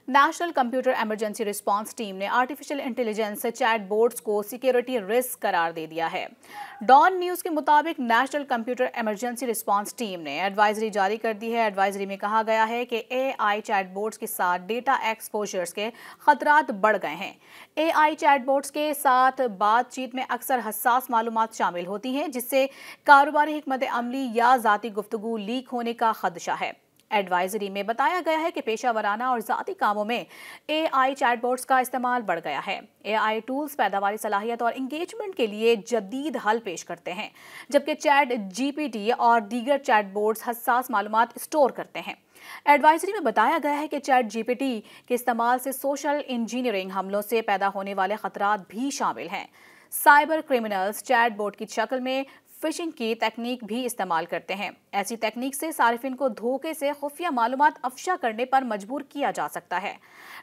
National computer emergency response team نے artificial intelligence chat bots کو security risk قرار دے دیا ہے۔ ڈان نیوز کے مطابق national computer emergency response team نے ایڈوائزری جاری کر دی ہے۔ ایڈوائزری میں کہا گیا ہے کہ اے آئی چیٹ بوٹس کے ساتھ ڈیٹا ایکسپوجرز کے خطرات بڑھ گئے ہیں۔ اے آئی چیٹ بوٹس کے ساتھ بات چیت میں اکثر حساس معلومات شامل ہوتی ہیں، جس سے کاروباری حکمت عملی یا ذاتی گفتگو لیک ہونے کا خدشہ ہے۔ ایڈوائزری میں بتایا گیا ہے کہ پیشہ ورانہ اور ذاتی کاموں میں اے آئی چیٹ بوٹس کا استعمال بڑھ گیا ہے۔ اے آئی ٹولز پیداواری صلاحیت اور انگیجمنٹ کے لیے جدید حل پیش کرتے ہیں، جبکہ چیٹ جی پی ٹی اور دیگر چیٹ بوٹس حساس معلومات اسٹور کرتے ہیں۔ ایڈوائزری میں بتایا گیا ہے کہ چیٹ جی پی ٹی کے استعمال سے سوشل انجینئرنگ حملوں سے پیدا ہونے والے خطرات بھی شامل ہیں۔ سائبر کرمنلز چیٹ بوٹ کی شکل میں فشنگ کی تکنیک بھی استعمال کرتے ہیں۔ ایسی تکنیک سے صارفین کو دھوکے سے خفیہ معلومات افشا کرنے پر مجبور کیا جا سکتا ہے۔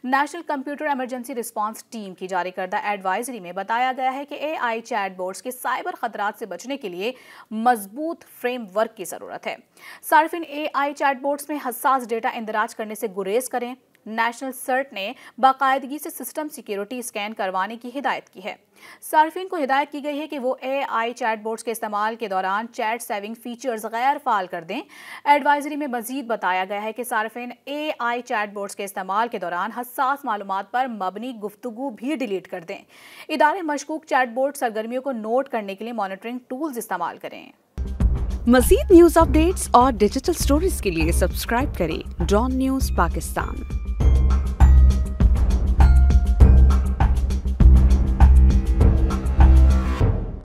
National computer emergency response team کی جاری کردہ ایڈوائزری میں بتایا گیا ہے کہ اے آئی چیٹ بوٹس کے سائبر خطرات سے بچنے کے لیے مضبوط فریم ورک کی ضرورت ہے۔ صارفین اے آئی چیٹ بوٹس میں حساس ڈیٹا اندراج کرنے سے گریز کریں۔ نیشنل سرٹ نے باقاعدگی سے سسٹم سیکیورٹی اسکین کروانے کی ہدایت کی ہے۔ صارفین کو ہدایت کی گئی ہے کہ وہ اے آئی چیٹ بوٹس کے استعمال کے دوران چیٹ سیونگ فیچرز غیر فعال کر دیں۔ ایڈوائزری میں مزید بتایا گیا ہے کہ صارفین اے آئی چیٹ بوٹس کے استعمال کے دوران حساس معلومات پر مبنی گفتگو بھی ڈیلیٹ کر دیں۔ ادارے مشکوک چیٹ بوٹ سرگرمیوں کو نوٹ کرنے کے لیے مانیٹرنگ ٹولز استعمال کریں۔ مزید نیوز اپ ڈیٹس اور ڈیجیٹل سٹوریز کے لیے سبسکرائب کریں ڈان نیوز پاکستان۔